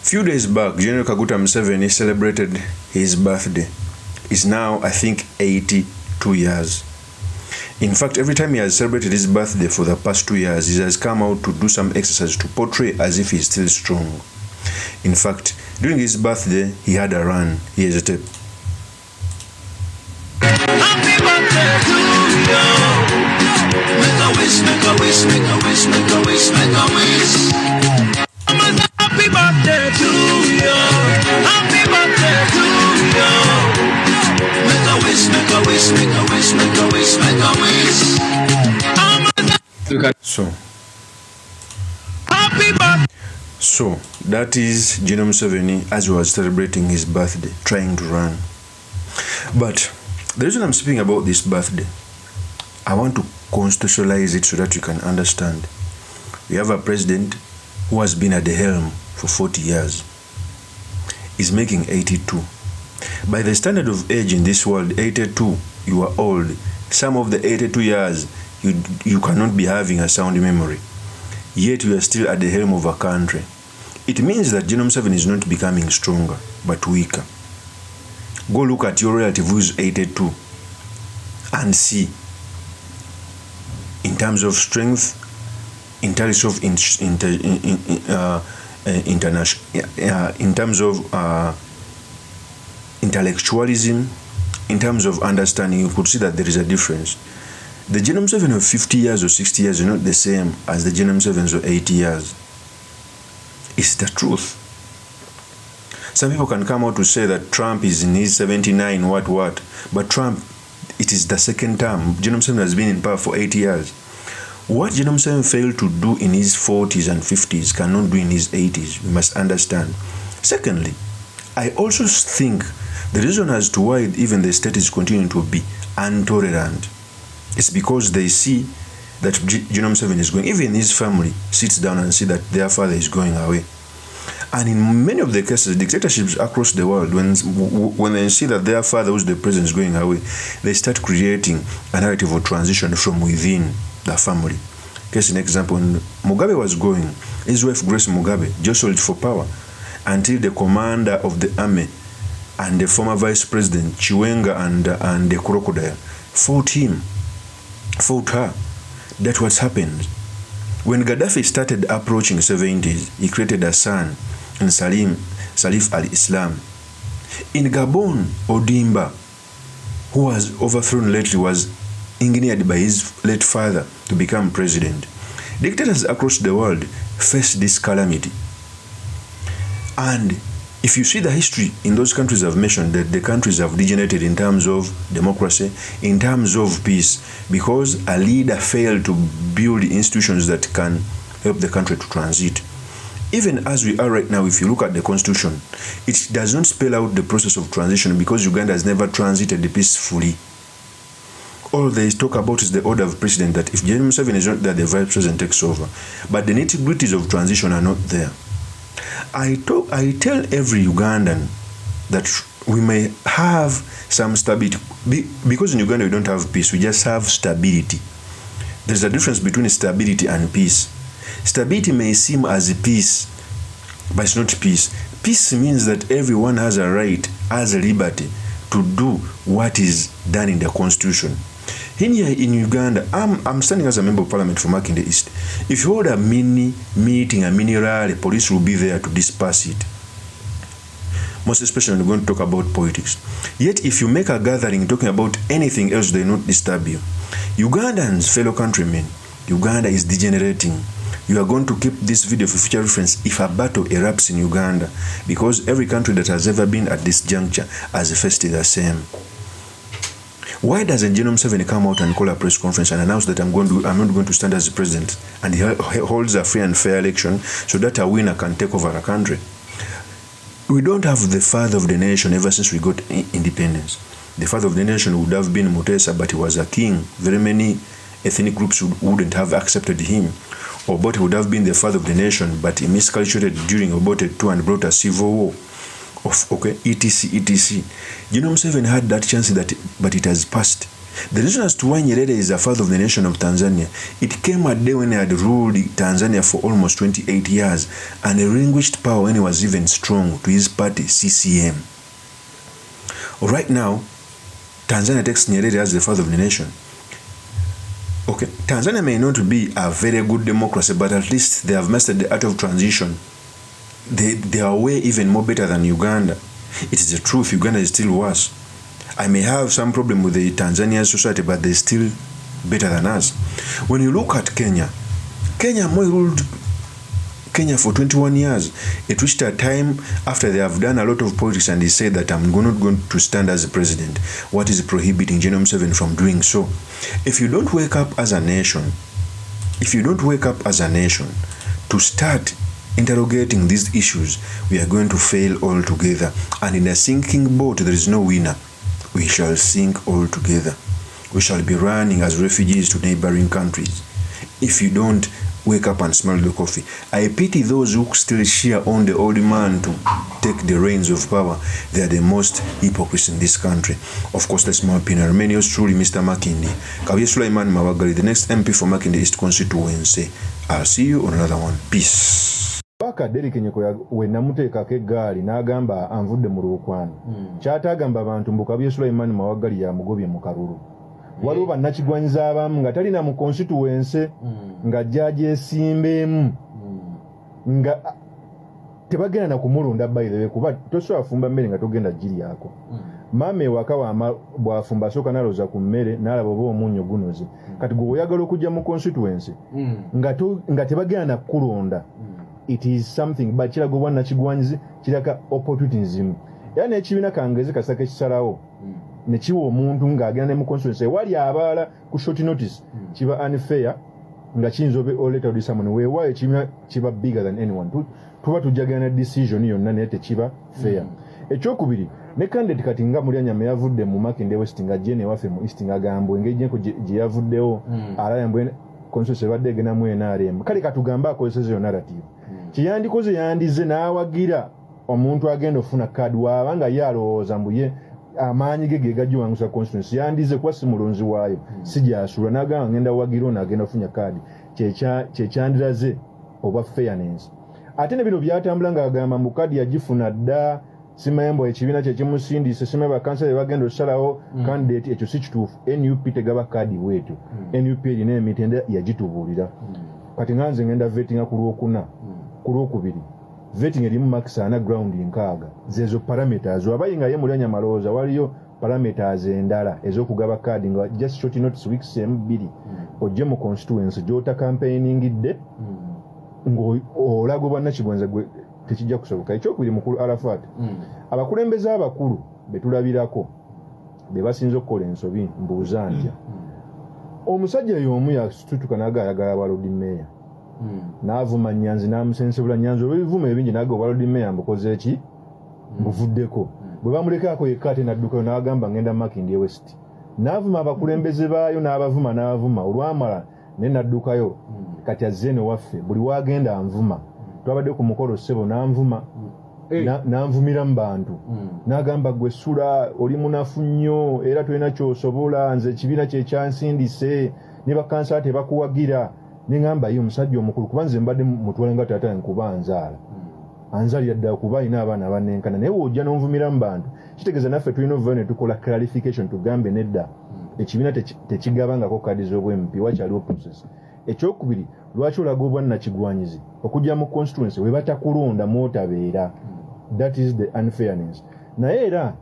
Few days back, General Kaguta Museveni celebrated his birthday. He's now, I think, 82 years. In fact, every time he has celebrated his birthday for the past 2 years, he has come out to do some exercise to portray as if he's still strong. In fact, during his birthday, he had a run. Here's a tape. Happy birthday to you. Make a wish, make a wish, make a wish, make a wish, make a wish. Happy birthday to you. Happy birthday to you. Make a wish, make a wish, make a wish, make a wish, make a wish. So, Happy birthday. So that is General Museveni as he was celebrating his birthday, trying to run. But the reason I'm speaking about this birthday, I want to constitutionalize it so that you can understand. We have a president who has been at the helm for 40 years. He's making 82. By the standard of age in this world, 82, you are old. Some of the 82 years, you cannot be having a sound memory. Yet you are still at the helm of a country. It means that General Museveni is not becoming stronger, but weaker. Go look at your relative who is 82 and see, in terms of strength, in terms of intellectualism, in terms of understanding, you could see that there is a difference. The General Museveni of 50 years or 60 years is not the same as the General Museveni of 80 years. It's the truth. Some people can come out to say that Trump is in his 79, what. But Trump, it is the second term. General Museveni has been in power for 80 years. What General Museveni failed to do in his 40s and 50s cannot do in his 80s. We must understand. Secondly, I also think the reason as to why even the state is continuing to be intolerant is because they see that General Museveni is going. Even his family sits down and see that their father is going away. And in many of the cases, dictatorships across the world, when they see that their father, who's the president, is going away, they start creating a narrative of transition from within the family. Case in example, when Mugabe was going, his wife Grace Mugabe jostled for power until the commander of the army and the former vice president Chiwenga and the Crocodile fought her. That's what's happened. When Gaddafi started approaching 70s, he created a son in Salif al-Islam. In Gabon, Odimba, who was overthrown lately, was engineered by his late father to become president. Dictators across the world face this calamity. And if you see the history in those countries I've mentioned, that the countries have degenerated in terms of democracy, in terms of peace, because a leader failed to build institutions that can help the country to transit. Even as we are right now, if you look at the constitution, it does not spell out the process of transition because Uganda has never transited peacefully. All they talk about is the order of precedent, that if General Museveni is not there, the vice president takes over. But the nitty-gritties of transition are not there. I tell every Ugandan that we may have some stability. Because in Uganda we don't have peace, we just have stability. There's a difference between stability and peace. Stability may seem as peace, but it's not peace. Peace means that everyone has a right, has a liberty to do what is done in the constitution. Here in Uganda, I'm standing as a member of parliament for Makinde East. If you hold a mini meeting, a mini rally, police will be there to disperse it. Most especially when we're going to talk about politics. Yet if you make a gathering talking about anything else, they will not disturb you. Ugandans, fellow countrymen, Uganda is degenerating. You are going to keep this video for future reference if a battle erupts in Uganda, because every country that has ever been at this juncture has faced the same. Why doesn't General Museveni come out and call a press conference and announce that I'm not going to stand as the president, and he holds a free and fair election so that a winner can take over a country? We don't have the father of the nation ever since we got independence. The father of the nation would have been Mutesa, but he was a king. Very many ethnic groups wouldn't have accepted him. Obote would have been the father of the nation, but he miscalculated during Obote II and brought a civil war. Etc. General Museveni had that chance, but it has passed. The reason as to why Nyerere is the father of the nation of Tanzania, it came a day when he had ruled Tanzania for almost 28 years and relinquished power when he was even strong to his party, CCM. Right now, Tanzania takes Nyerere as the father of the nation. Okay, Tanzania may not be a very good democracy, but at least they have mastered the art of transition. They are way even more better than Uganda. It is the truth, Uganda is still worse. I may have some problem with the Tanzanian society, but they're still better than us. When you look at Kenya, Moi ruled Kenya for 21 years. It reached a time after they have done a lot of politics and he said that I'm not going to stand as a president. What is prohibiting Gen 7 from doing so? If you don't wake up as a nation, to start interrogating these issues, we are going to fail altogether. And in a sinking boat, there is no winner. We shall sink all together. We shall be running as refugees to neighboring countries if you don't wake up and smell the coffee. I pity those who still cheer on the old man to take the reins of power. They are the most hypocrites in this country. Of course, that's my opinion. Remain yours truly, Mr. Makindi. Kabye Sulaiman Mawagali, the next MP for Makindi East constituency. I'll see you on another one. Peace. Baka Derek Nyeko we namuteekako eggaali n'agamba anvudde mu Lwokwano. Kyatagamba abantu mbu Kabye Sulaiman Mawagali yamugobye mu kalulu. Waliwo bannakigwanyiza abamu nga talina mu constituency nga jjaaji esimbeemu nga tebagenda na kumulonda by the way kuba tosobola fumba mmere nga togenda jjiri yako. Maama ewaka bw'afumba asooka n'alooza ku mmere n'alaba oba omunnyo gunoze. Kati gwe oyagala okujja mu constituency nga tebagenda na kukulonda. It is something but kiraga obwannakigwanyizi kiraga opportunism. Era n'ekibiina kangezi kasaka ekisalawo ne kiwa omuntu ng'agenda ne mu constituency wali abaala ku short notice kiba unfair nga kiyinza oleta odi someone weewaayo ekibiina kiba bigger than anyone. Tuba tujjagana decision yonna naye tekiba fair. Ekyokubiri ne candidate kati nga Mulyanyama yavudde mu Makindye West nga jene waffe mu East ng'agamba engeri gyenko gye yavuddewo alayambwe constituency badde egenda mu NRM. Kale katugamba akozeseza yo narrative. Kiyandikoze yandize n'awagira omuntu agenda ofuna kadi waaba nga ye alowooza mbu ye amaanyi ge gagiwangusa constituency yandize kuba si mulonzi waayo si gyasula n'agamba ngenda wagira ono agenda ofuna kadi kyekyandiraze oba fairness. Ate ne bino byatambula ng'agamba mbu kadi yagifuna dda simayembo ekibiina kye kimusindise simaye bakansala bagenda osalawo candidate ekyo si kituufu. NUP tegaba kadi bwetu. NUP erina emitendera yagitubuulira. Kati nganze ngenda vettinga ku Lwokuna ku Lwokubiri vetting erimu max ana ground nkaaga zezo parameters wabayinga ye Mulyanyama malooza waliyo parameters endala ez'okugaba kadi nga just short notice weeks mbiri ojje mu constituency gyota campaigningidde ng'olaga obwannakigwanyiza gwe tekijja kusoboka. Ekyokubiri mukulu Arafat abakulembeze abakulu betulabirako be basinze okukola ensobi mbuuza ntya omusajja y'omu yasitutuka n'agayagala balodi meya n'avuma Nyanzi n'amusensebula Nyanzi olw'ebivuma ebingi n'aga obwalodi meya mbukoze eki mbuvuddeko. Bwe bamulekaako yekka ate n'addukayo n'agamba ngenda Makindye West n'avuma abakulembeze baayo n'abavuma olwamala ne n'addukayo kati azze eno waffe buli wagenda anvuma. Twabadde ku mukolo ssebo n'anvuma n'anvumira mu bantu n'agamba gwe sula oli munafu nnyo era tolina ky'osobola nze ekibiina kye kyansindise ne bakansala tebakuwagira. Nengamba yo omusajja omukulu kuba nze mbadde mutwala nga taata nkuba anzaala anzalira ddala kuba alina abaana abanenkana naye wojja n'onvumira mu bantu kitegeeza naffe tulina ovuvayo ne tukola clarification tugambe nedda ekibiina tekigabangako kadi z'obwempi wakyaliwo process. Ekyokubiri lwaki olaga obwannakigwanyizi okujja mu constituency we batakulonda mw'otabeera. That is the unfairness. Naye era